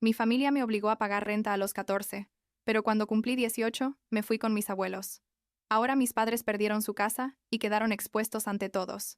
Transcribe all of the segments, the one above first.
Mi familia me obligó a pagar renta a los 14, pero cuando cumplí 18, me fui con mis abuelos. Ahora mis padres perdieron su casa y quedaron expuestos ante todos.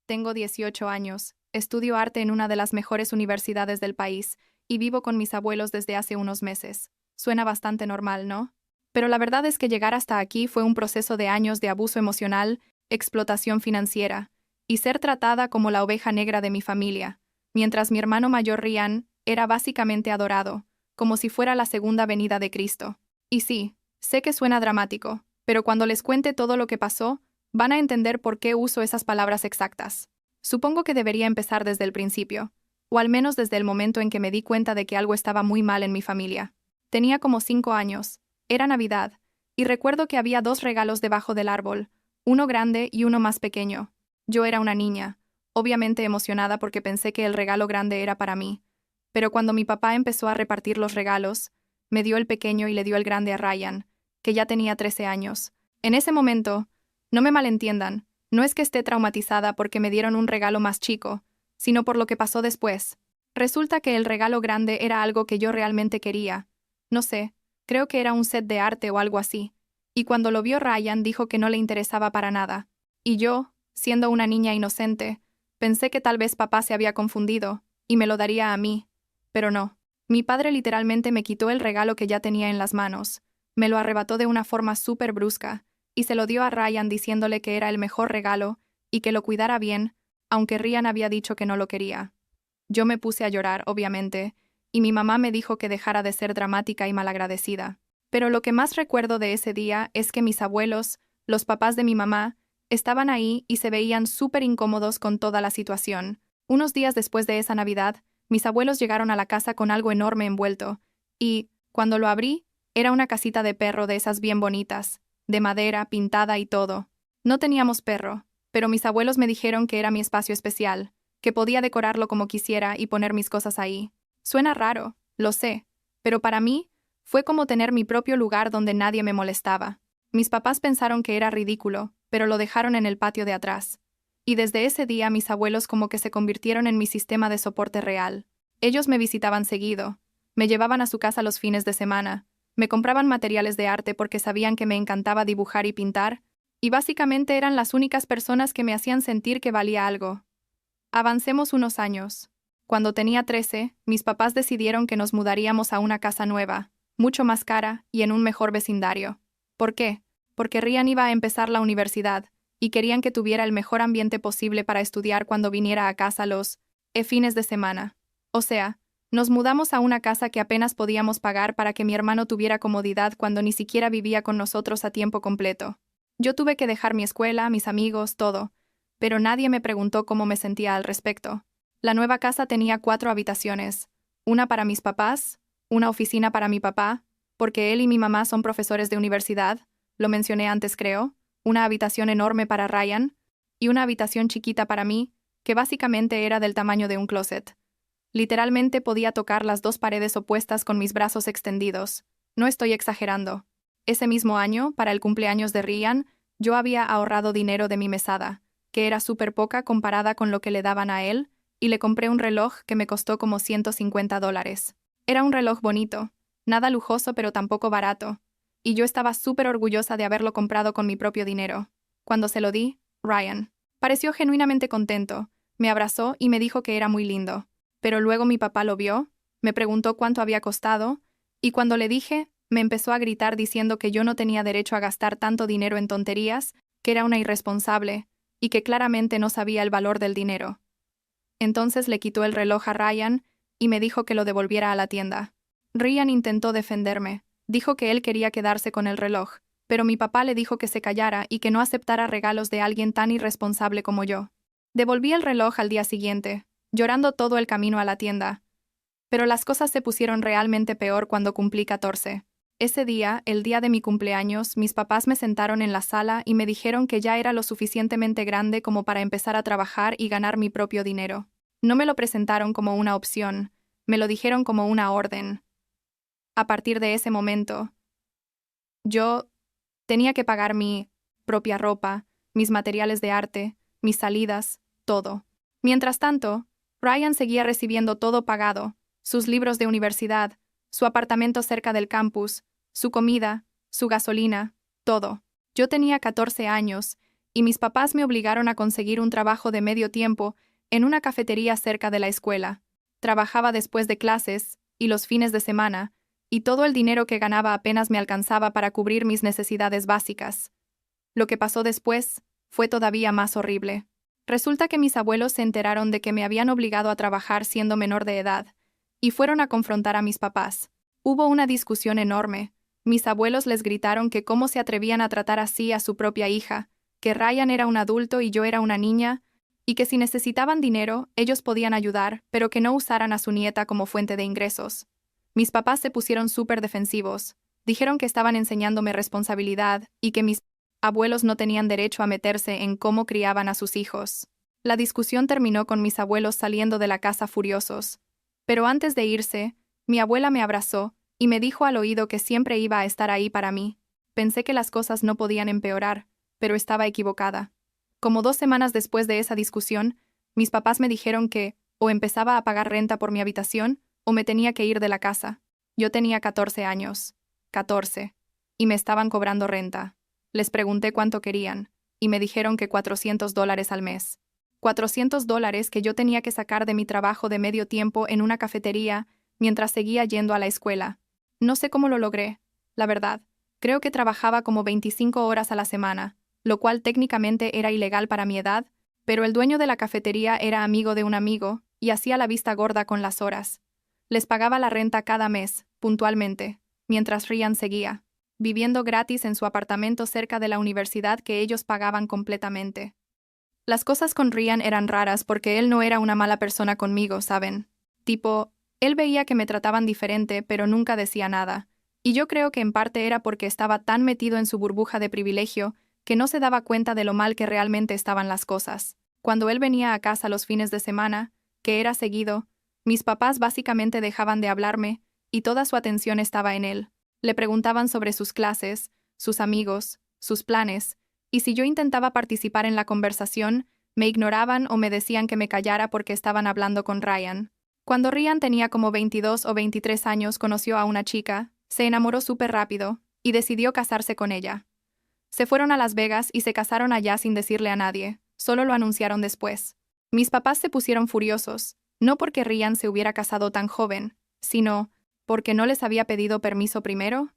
Tengo 18 años, estudio arte en una de las mejores universidades del país y vivo con mis abuelos desde hace unos meses. Suena bastante normal, ¿no? Pero la verdad es que llegar hasta aquí fue un proceso de años de abuso emocional, explotación financiera y ser tratada como la oveja negra de mi familia, mientras mi hermano mayor Ryan era básicamente adorado, como si fuera la segunda venida de Cristo. Y sí, sé que suena dramático, pero cuando les cuente todo lo que pasó, van a entender por qué uso esas palabras exactas. Supongo que debería empezar desde el principio, o al menos desde el momento en que me di cuenta de que algo estaba muy mal en mi familia. Tenía como 5 años, era Navidad, y recuerdo que había 2 regalos debajo del árbol, uno grande y uno más pequeño. Yo era una niña, obviamente emocionada porque pensé que el regalo grande era para mí. Pero cuando mi papá empezó a repartir los regalos, me dio el pequeño y le dio el grande a Ryan, que ya tenía 13 años. En ese momento, no me malentiendan, no es que esté traumatizada porque me dieron un regalo más chico, sino por lo que pasó después. Resulta que el regalo grande era algo que yo realmente quería. No sé, creo que era un set de arte o algo así. Y cuando lo vio Ryan dijo que no le interesaba para nada. Y yo, siendo una niña inocente, pensé que tal vez papá se había confundido y me lo daría a mí. Pero no. Mi padre literalmente me quitó el regalo que ya tenía en las manos. Me lo arrebató de una forma súper brusca y se lo dio a Ryan diciéndole que era el mejor regalo y que lo cuidara bien, aunque Ryan había dicho que no lo quería. Yo me puse a llorar, obviamente, y mi mamá me dijo que dejara de ser dramática y malagradecida. Pero lo que más recuerdo de ese día es que mis abuelos, los papás de mi mamá, estaban ahí y se veían súper incómodos con toda la situación. Unos días después de esa Navidad, mis abuelos llegaron a la casa con algo enorme envuelto, y, cuando lo abrí, era una casita de perro de esas bien bonitas, de madera, pintada y todo. No teníamos perro, pero mis abuelos me dijeron que era mi espacio especial, que podía decorarlo como quisiera y poner mis cosas ahí. Suena raro, lo sé, pero para mí, fue como tener mi propio lugar donde nadie me molestaba. Mis papás pensaron que era ridículo, pero lo dejaron en el patio de atrás. Y desde ese día mis abuelos como que se convirtieron en mi sistema de soporte real. Ellos me visitaban seguido, me llevaban a su casa los fines de semana, me compraban materiales de arte porque sabían que me encantaba dibujar y pintar, y básicamente eran las únicas personas que me hacían sentir que valía algo. Avancemos unos años. Cuando tenía 13, mis papás decidieron que nos mudaríamos a una casa nueva, mucho más cara y en un mejor vecindario. ¿Por qué? Porque Ryan iba a empezar la universidad, y querían que tuviera el mejor ambiente posible para estudiar cuando viniera a casa los fines de semana. O sea, nos mudamos a una casa que apenas podíamos pagar para que mi hermano tuviera comodidad cuando ni siquiera vivía con nosotros a tiempo completo. Yo tuve que dejar mi escuela, mis amigos, todo, pero nadie me preguntó cómo me sentía al respecto. La nueva casa tenía 4 habitaciones, una para mis papás, una oficina para mi papá, porque él y mi mamá son profesores de universidad, lo mencioné antes creo, una habitación enorme para Ryan, y una habitación chiquita para mí, que básicamente era del tamaño de un closet. Literalmente podía tocar las 2 paredes opuestas con mis brazos extendidos. No estoy exagerando. Ese mismo año, para el cumpleaños de Ryan, yo había ahorrado dinero de mi mesada, que era súper poca comparada con lo que le daban a él, y le compré un reloj que me costó como $150. Era un reloj bonito, nada lujoso pero tampoco barato, y yo estaba súper orgullosa de haberlo comprado con mi propio dinero. Cuando se lo di, Ryan pareció genuinamente contento, me abrazó y me dijo que era muy lindo. Pero luego mi papá lo vio, me preguntó cuánto había costado, y cuando le dije, me empezó a gritar diciendo que yo no tenía derecho a gastar tanto dinero en tonterías, que era una irresponsable, y que claramente no sabía el valor del dinero. Entonces le quitó el reloj a Ryan y me dijo que lo devolviera a la tienda. Ryan intentó defenderme, dijo que él quería quedarse con el reloj, pero mi papá le dijo que se callara y que no aceptara regalos de alguien tan irresponsable como yo. Devolví el reloj al día siguiente, llorando todo el camino a la tienda. Pero las cosas se pusieron realmente peor cuando cumplí 14. Ese día, el día de mi cumpleaños, mis papás me sentaron en la sala y me dijeron que ya era lo suficientemente grande como para empezar a trabajar y ganar mi propio dinero. No me lo presentaron como una opción, me lo dijeron como una orden. A partir de ese momento, yo tenía que pagar mi propia ropa, mis materiales de arte, mis salidas, todo. Mientras tanto, Ryan seguía recibiendo todo pagado, sus libros de universidad, su apartamento cerca del campus, su comida, su gasolina, todo. Yo tenía 14 años, y mis papás me obligaron a conseguir un trabajo de medio tiempo en una cafetería cerca de la escuela. Trabajaba después de clases y los fines de semana, y todo el dinero que ganaba apenas me alcanzaba para cubrir mis necesidades básicas. Lo que pasó después fue todavía más horrible. Resulta que mis abuelos se enteraron de que me habían obligado a trabajar siendo menor de edad, y fueron a confrontar a mis papás. Hubo una discusión enorme. Mis abuelos les gritaron que cómo se atrevían a tratar así a su propia hija, que Ryan era un adulto y yo era una niña, y que si necesitaban dinero, ellos podían ayudar, pero que no usaran a su nieta como fuente de ingresos. Mis papás se pusieron súper defensivos. Dijeron que estaban enseñándome responsabilidad y que mis abuelos no tenían derecho a meterse en cómo criaban a sus hijos. La discusión terminó con mis abuelos saliendo de la casa furiosos. Pero antes de irse, mi abuela me abrazó y me dijo al oído que siempre iba a estar ahí para mí. Pensé que las cosas no podían empeorar, pero estaba equivocada. Como 2 semanas después de esa discusión, mis papás me dijeron que o empezaba a pagar renta por mi habitación o me tenía que ir de la casa. Yo tenía 14 años. 14. Y me estaban cobrando renta. Les pregunté cuánto querían, y me dijeron que $400 al mes. $400 que yo tenía que sacar de mi trabajo de medio tiempo en una cafetería mientras seguía yendo a la escuela. No sé cómo lo logré, la verdad. Creo que trabajaba como 25 horas a la semana, lo cual técnicamente era ilegal para mi edad, pero el dueño de la cafetería era amigo de un amigo y hacía la vista gorda con las horas. Les pagaba la renta cada mes, puntualmente, mientras Ryan seguía viviendo gratis en su apartamento cerca de la universidad que ellos pagaban completamente. Las cosas con Ryan eran raras porque él no era una mala persona conmigo, ¿saben? Tipo, él veía que me trataban diferente, pero nunca decía nada. Y yo creo que en parte era porque estaba tan metido en su burbuja de privilegio que no se daba cuenta de lo mal que realmente estaban las cosas. Cuando él venía a casa los fines de semana, que era seguido, mis papás básicamente dejaban de hablarme y toda su atención estaba en él. Le preguntaban sobre sus clases, sus amigos, sus planes, y si yo intentaba participar en la conversación, me ignoraban o me decían que me callara porque estaban hablando con Ryan. Cuando Ryan tenía como 22 o 23 años, conoció a una chica, se enamoró súper rápido y decidió casarse con ella. Se fueron a Las Vegas y se casaron allá sin decirle a nadie, solo lo anunciaron después. Mis papás se pusieron furiosos, no porque Ryan se hubiera casado tan joven, sino porque no les había pedido permiso primero.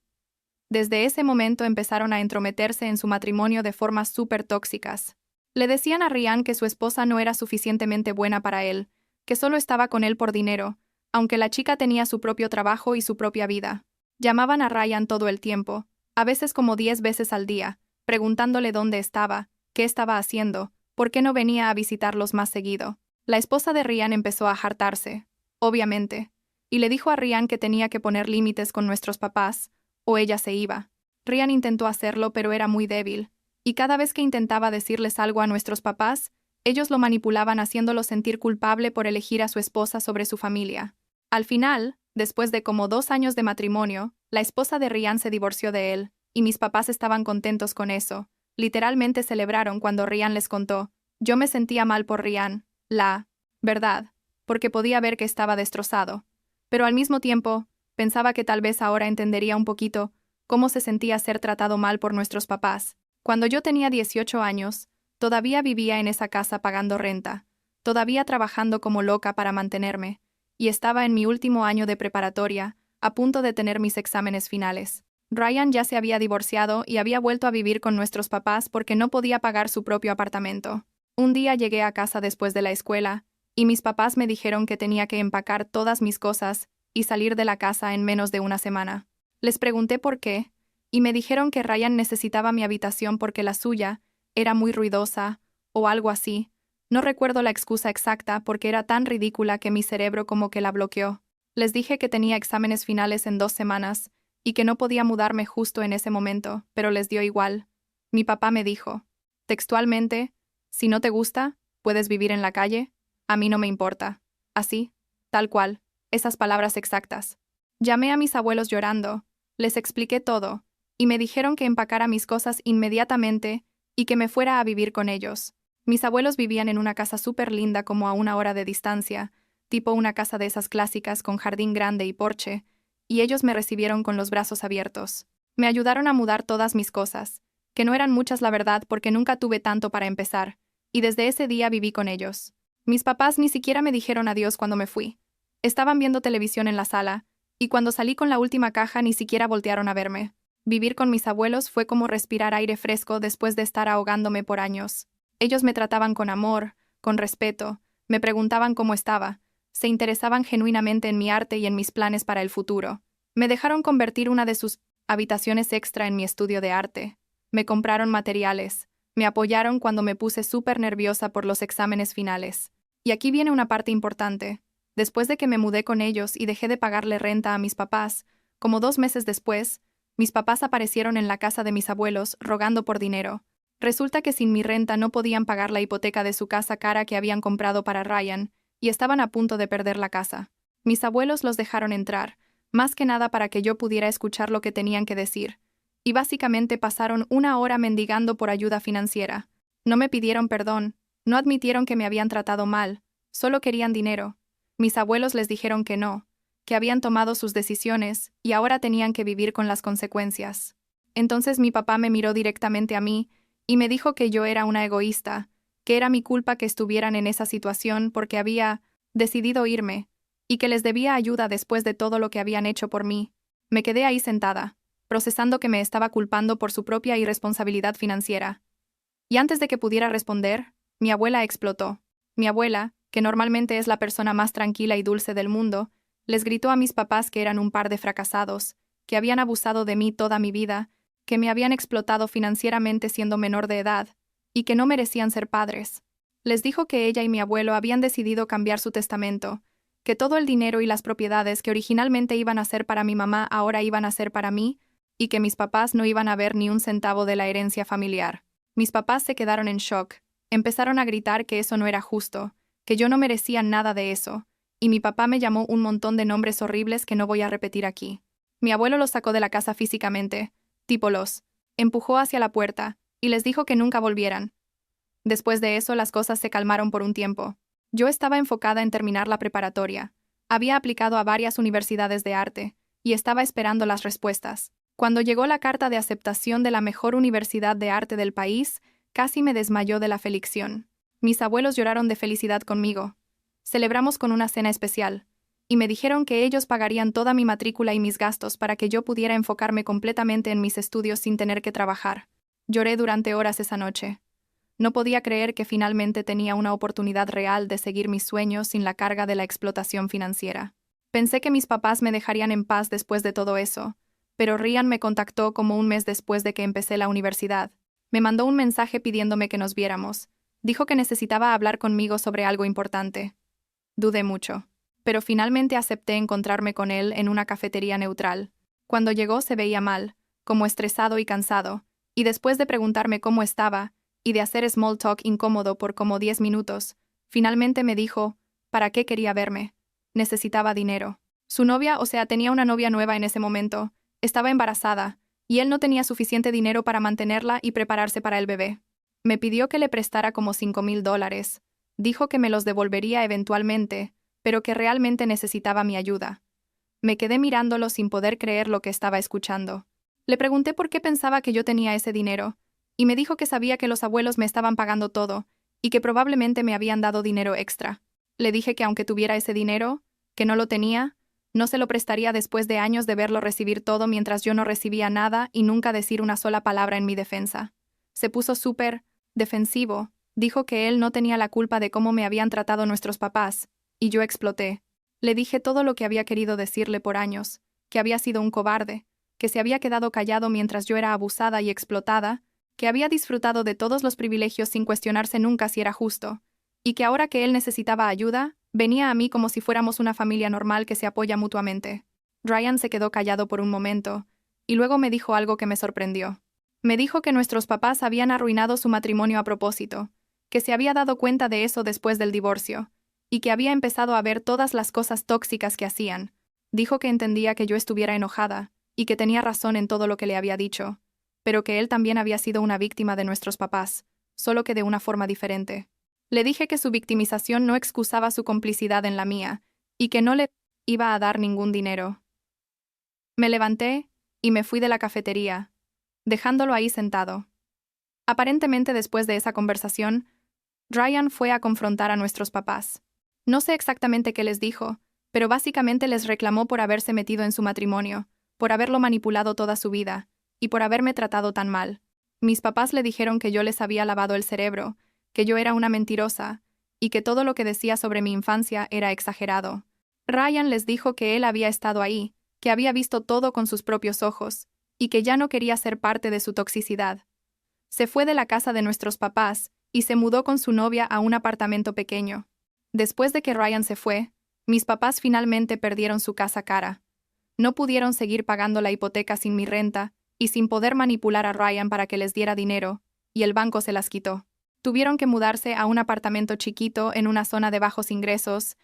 Desde ese momento empezaron a entrometerse en su matrimonio de formas súper tóxicas. Le decían a Ryan que su esposa no era suficientemente buena para él, que solo estaba con él por dinero, aunque la chica tenía su propio trabajo y su propia vida. Llamaban a Ryan todo el tiempo, a veces como 10 veces al día, preguntándole dónde estaba, qué estaba haciendo, por qué no venía a visitarlos más seguido. La esposa de Ryan empezó a hartarse, obviamente, y le dijo a Ryan que tenía que poner límites con nuestros papás, o ella se iba. Ryan intentó hacerlo, pero era muy débil, y cada vez que intentaba decirles algo a nuestros papás, ellos lo manipulaban haciéndolo sentir culpable por elegir a su esposa sobre su familia. Al final, después de como 2 años de matrimonio, la esposa de Ryan se divorció de él, y mis papás estaban contentos con eso. Literalmente celebraron cuando Ryan les contó. Yo me sentía mal por Ryan, la verdad, porque podía ver que estaba destrozado. Pero al mismo tiempo, pensaba que tal vez ahora entendería un poquito cómo se sentía ser tratado mal por nuestros papás. Cuando yo tenía 18 años, todavía vivía en esa casa pagando renta, todavía trabajando como loca para mantenerme, y estaba en mi último año de preparatoria, a punto de tener mis exámenes finales. Ryan ya se había divorciado y había vuelto a vivir con nuestros papás porque no podía pagar su propio apartamento. Un día llegué a casa después de la escuela, y mis papás me dijeron que tenía que empacar todas mis cosas y salir de la casa en menos de una semana. Les pregunté por qué, y me dijeron que Ryan necesitaba mi habitación porque la suya era muy ruidosa, o algo así. No recuerdo la excusa exacta porque era tan ridícula que mi cerebro como que la bloqueó. Les dije que tenía exámenes finales en 2 semanas, y que no podía mudarme justo en ese momento, pero les dio igual. Mi papá me dijo, textualmente, si no te gusta, puedes vivir en la calle, a mí no me importa. Así, tal cual, esas palabras exactas. Llamé a mis abuelos llorando, les expliqué todo, y me dijeron que empacara mis cosas inmediatamente y que me fuera a vivir con ellos. Mis abuelos vivían en una casa súper linda como a 1 hora de distancia, tipo una casa de esas clásicas con jardín grande y porche, y ellos me recibieron con los brazos abiertos. Me ayudaron a mudar todas mis cosas, que no eran muchas la verdad porque nunca tuve tanto para empezar, y desde ese día viví con ellos. Mis papás ni siquiera me dijeron adiós cuando me fui. Estaban viendo televisión en la sala, y cuando salí con la última caja ni siquiera voltearon a verme. Vivir con mis abuelos fue como respirar aire fresco después de estar ahogándome por años. Ellos me trataban con amor, con respeto, me preguntaban cómo estaba, se interesaban genuinamente en mi arte y en mis planes para el futuro. Me dejaron convertir una de sus habitaciones extra en mi estudio de arte. Me compraron materiales. Me apoyaron cuando me puse súper nerviosa por los exámenes finales. Y aquí viene una parte importante. Después de que me mudé con ellos y dejé de pagarle renta a mis papás, como 2 meses después, mis papás aparecieron en la casa de mis abuelos rogando por dinero. Resulta que sin mi renta no podían pagar la hipoteca de su casa cara que habían comprado para Ryan, y estaban a punto de perder la casa. Mis abuelos los dejaron entrar, más que nada para que yo pudiera escuchar lo que tenían que decir, y básicamente pasaron 1 hora mendigando por ayuda financiera. No me pidieron perdón, no admitieron que me habían tratado mal, solo querían dinero. Mis abuelos les dijeron que no, que habían tomado sus decisiones y ahora tenían que vivir con las consecuencias. Entonces mi papá me miró directamente a mí y me dijo que yo era una egoísta, que era mi culpa que estuvieran en esa situación porque había decidido irme, y que les debía ayuda después de todo lo que habían hecho por mí. Me quedé ahí sentada, procesando que me estaba culpando por su propia irresponsabilidad financiera. Y antes de que pudiera responder, mi abuela explotó. Mi abuela, que normalmente es la persona más tranquila y dulce del mundo, les gritó a mis papás que eran un par de fracasados, que habían abusado de mí toda mi vida, que me habían explotado financieramente siendo menor de edad, y que no merecían ser padres. Les dijo que ella y mi abuelo habían decidido cambiar su testamento, que todo el dinero y las propiedades que originalmente iban a ser para mi mamá ahora iban a ser para mí, y que mis papás no iban a ver ni un centavo de la herencia familiar. Mis papás se quedaron en shock, empezaron a gritar que eso no era justo, que yo no merecía nada de eso, y mi papá me llamó un montón de nombres horribles que no voy a repetir aquí. Mi abuelo los sacó de la casa físicamente, tipo los empujó hacia la puerta, y les dijo que nunca volvieran. Después de eso las cosas se calmaron por un tiempo. Yo estaba enfocada en terminar la preparatoria. Había aplicado a varias universidades de arte, y estaba esperando las respuestas. Cuando llegó la carta de aceptación de la mejor universidad de arte del país, casi me desmayó de la aflicción. Mis abuelos lloraron de felicidad conmigo. Celebramos con una cena especial, y me dijeron que ellos pagarían toda mi matrícula y mis gastos para que yo pudiera enfocarme completamente en mis estudios sin tener que trabajar. Lloré durante horas esa noche. No podía creer que finalmente tenía una oportunidad real de seguir mis sueños sin la carga de la explotación financiera. Pensé que mis papás me dejarían en paz después de todo eso, pero Ryan me contactó como un mes después de que empecé la universidad. Me mandó un mensaje pidiéndome que nos viéramos. Dijo que necesitaba hablar conmigo sobre algo importante. Dudé mucho, pero finalmente acepté encontrarme con él en una cafetería neutral. Cuando llegó se veía mal, como estresado y cansado, y después de preguntarme cómo estaba, y de hacer small talk incómodo por como 10 minutos, finalmente me dijo, ¿para qué quería verme? Necesitaba dinero. Su novia, o sea, tenía una novia nueva en ese momento, estaba embarazada, y él no tenía suficiente dinero para mantenerla y prepararse para el bebé. Me pidió que le prestara como $5,000. Dijo que me los devolvería eventualmente, pero que realmente necesitaba mi ayuda. Me quedé mirándolo sin poder creer lo que estaba escuchando. Le pregunté por qué pensaba que yo tenía ese dinero, y me dijo que sabía que los abuelos me estaban pagando todo, y que probablemente me habían dado dinero extra. Le dije que aunque tuviera ese dinero, que no lo tenía, no se lo prestaría después de años de verlo recibir todo mientras yo no recibía nada y nunca decir una sola palabra en mi defensa. Se puso súper defensivo, dijo que él no tenía la culpa de cómo me habían tratado nuestros papás, y yo exploté. Le dije todo lo que había querido decirle por años, que había sido un cobarde, que se había quedado callado mientras yo era abusada y explotada, que había disfrutado de todos los privilegios sin cuestionarse nunca si era justo, y que ahora que él necesitaba ayuda, venía a mí como si fuéramos una familia normal que se apoya mutuamente. Ryan se quedó callado por un momento, y luego me dijo algo que me sorprendió. Me dijo que nuestros papás habían arruinado su matrimonio a propósito, que se había dado cuenta de eso después del divorcio, y que había empezado a ver todas las cosas tóxicas que hacían. Dijo que entendía que yo estuviera enojada, y que tenía razón en todo lo que le había dicho, pero que él también había sido una víctima de nuestros papás, solo que de una forma diferente. Le dije que su victimización no excusaba su complicidad en la mía, y que no le iba a dar ningún dinero. Me levanté y me fui de la cafetería, dejándolo ahí sentado. Aparentemente después de esa conversación, Ryan fue a confrontar a nuestros papás. No sé exactamente qué les dijo, pero básicamente les reclamó por haberse metido en su matrimonio, por haberlo manipulado toda su vida, y por haberme tratado tan mal. Mis papás le dijeron que yo les había lavado el cerebro, que yo era una mentirosa, y que todo lo que decía sobre mi infancia era exagerado. Ryan les dijo que él había estado ahí, que había visto todo con sus propios ojos, y que ya no quería ser parte de su toxicidad. Se fue de la casa de nuestros papás y se mudó con su novia a un apartamento pequeño. Después de que Ryan se fue, mis papás finalmente perdieron su casa cara. No pudieron seguir pagando la hipoteca sin mi renta y sin poder manipular a Ryan para que les diera dinero, y el banco se las quitó. Tuvieron que mudarse a un apartamento chiquito en una zona de bajos ingresos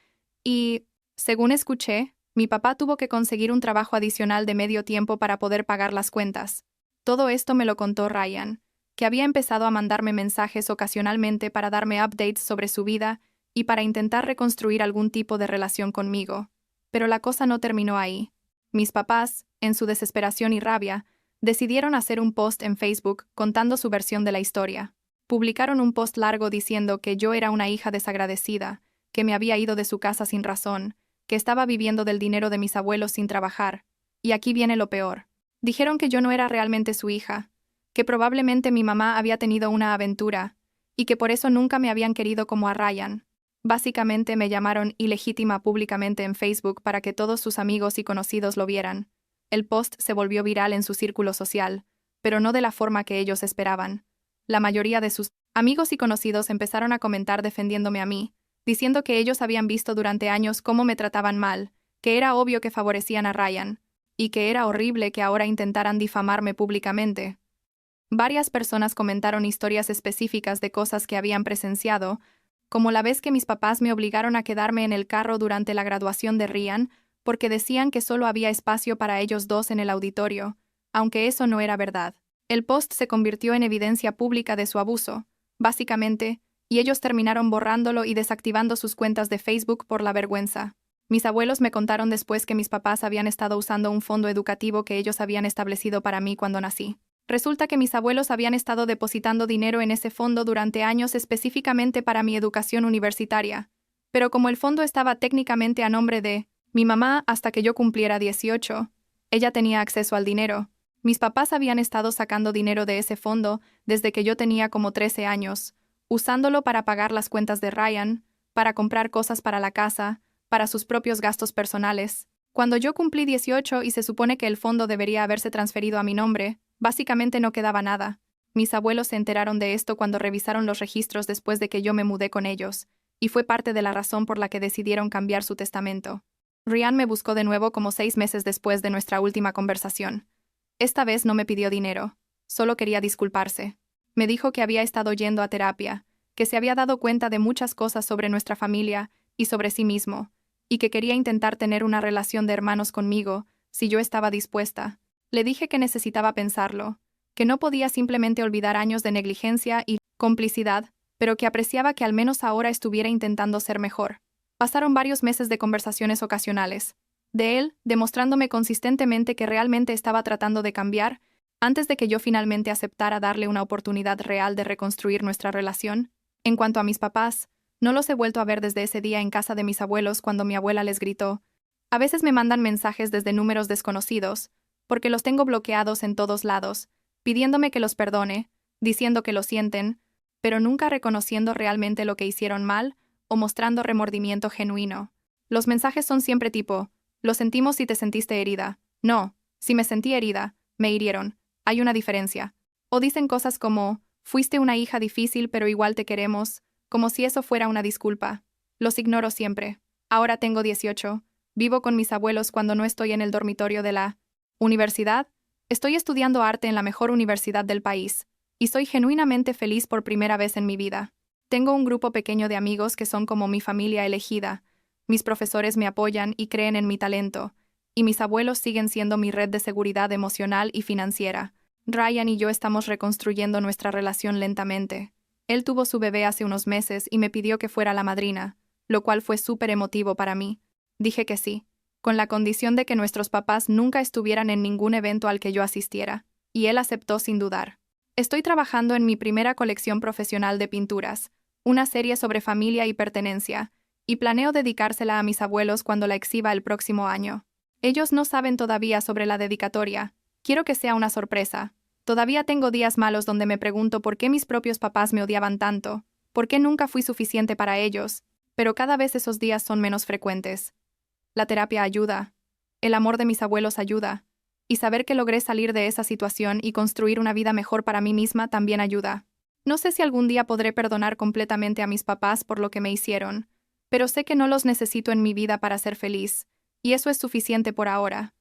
y, según escuché, mi papá tuvo que conseguir un trabajo adicional de medio tiempo para poder pagar las cuentas. Todo esto me lo contó Ryan, que había empezado a mandarme mensajes ocasionalmente para darme updates sobre su vida y para intentar reconstruir algún tipo de relación conmigo. Pero la cosa no terminó ahí. Mis papás, en su desesperación y rabia, decidieron hacer un post en Facebook contando su versión de la historia. Publicaron un post largo diciendo que yo era una hija desagradecida, que me había ido de su casa sin razón, que estaba viviendo del dinero de mis abuelos sin trabajar. Y aquí viene lo peor. Dijeron que yo no era realmente su hija, que probablemente mi mamá había tenido una aventura, y que por eso nunca me habían querido como a Ryan. Básicamente me llamaron ilegítima públicamente en Facebook para que todos sus amigos y conocidos lo vieran. El post se volvió viral en su círculo social, pero no de la forma que ellos esperaban. La mayoría de sus amigos y conocidos empezaron a comentar defendiéndome a mí, diciendo que ellos habían visto durante años cómo me trataban mal, que era obvio que favorecían a Ryan, y que era horrible que ahora intentaran difamarme públicamente. Varias personas comentaron historias específicas de cosas que habían presenciado, como la vez que mis papás me obligaron a quedarme en el carro durante la graduación de Ryan, porque decían que solo había espacio para ellos dos en el auditorio, aunque eso no era verdad. El post se convirtió en evidencia pública de su abuso, básicamente, y ellos terminaron borrándolo y desactivando sus cuentas de Facebook por la vergüenza. Mis abuelos me contaron después que mis papás habían estado usando un fondo educativo que ellos habían establecido para mí cuando nací. Resulta que mis abuelos habían estado depositando dinero en ese fondo durante años específicamente para mi educación universitaria, pero como el fondo estaba técnicamente a nombre de mi mamá hasta que yo cumpliera 18, ella tenía acceso al dinero. Mis papás habían estado sacando dinero de ese fondo desde que yo tenía como 13 años, usándolo para pagar las cuentas de Ryan, para comprar cosas para la casa, para sus propios gastos personales. Cuando yo cumplí 18 y se supone que el fondo debería haberse transferido a mi nombre, básicamente no quedaba nada. Mis abuelos se enteraron de esto cuando revisaron los registros después de que yo me mudé con ellos, y fue parte de la razón por la que decidieron cambiar su testamento. Ryan me buscó de nuevo como 6 meses después de nuestra última conversación. Esta vez no me pidió dinero, solo quería disculparse. Me dijo que había estado yendo a terapia, que se había dado cuenta de muchas cosas sobre nuestra familia y sobre sí mismo, y que quería intentar tener una relación de hermanos conmigo, si yo estaba dispuesta. Le dije que necesitaba pensarlo, que no podía simplemente olvidar años de negligencia y complicidad, pero que apreciaba que al menos ahora estuviera intentando ser mejor. Pasaron varios meses de conversaciones ocasionales, de él demostrándome consistentemente que realmente estaba tratando de cambiar, antes de que yo finalmente aceptara darle una oportunidad real de reconstruir nuestra relación. En cuanto a mis papás, no los he vuelto a ver desde ese día en casa de mis abuelos cuando mi abuela les gritó. A veces me mandan mensajes desde números desconocidos, porque los tengo bloqueados en todos lados, pidiéndome que los perdone, diciendo que lo sienten, pero nunca reconociendo realmente lo que hicieron mal o mostrando remordimiento genuino. Los mensajes son siempre tipo, lo sentimos si te sentiste herida. No, si me sentí herida, me hirieron. Hay una diferencia. O dicen cosas como, fuiste una hija difícil pero igual te queremos, como si eso fuera una disculpa. Los ignoro siempre. Ahora tengo 18. Vivo con mis abuelos cuando no estoy en el dormitorio de la universidad. Estoy estudiando arte en la mejor universidad del país, y soy genuinamente feliz por primera vez en mi vida. Tengo un grupo pequeño de amigos que son como mi familia elegida. Mis profesores me apoyan y creen en mi talento, y mis abuelos siguen siendo mi red de seguridad emocional y financiera. Ryan y yo estamos reconstruyendo nuestra relación lentamente. Él tuvo su bebé hace unos meses y me pidió que fuera la madrina, lo cual fue súper emotivo para mí. Dije que sí, con la condición de que nuestros papás nunca estuvieran en ningún evento al que yo asistiera, y él aceptó sin dudar. Estoy trabajando en mi primera colección profesional de pinturas, una serie sobre familia y pertenencia, y planeo dedicársela a mis abuelos cuando la exhiba el próximo año. Ellos no saben todavía sobre la dedicatoria. Quiero que sea una sorpresa. Todavía tengo días malos donde me pregunto por qué mis propios papás me odiaban tanto, por qué nunca fui suficiente para ellos, pero cada vez esos días son menos frecuentes. La terapia ayuda. El amor de mis abuelos ayuda. Y saber que logré salir de esa situación y construir una vida mejor para mí misma también ayuda. No sé si algún día podré perdonar completamente a mis papás por lo que me hicieron, pero sé que no los necesito en mi vida para ser feliz, y eso es suficiente por ahora.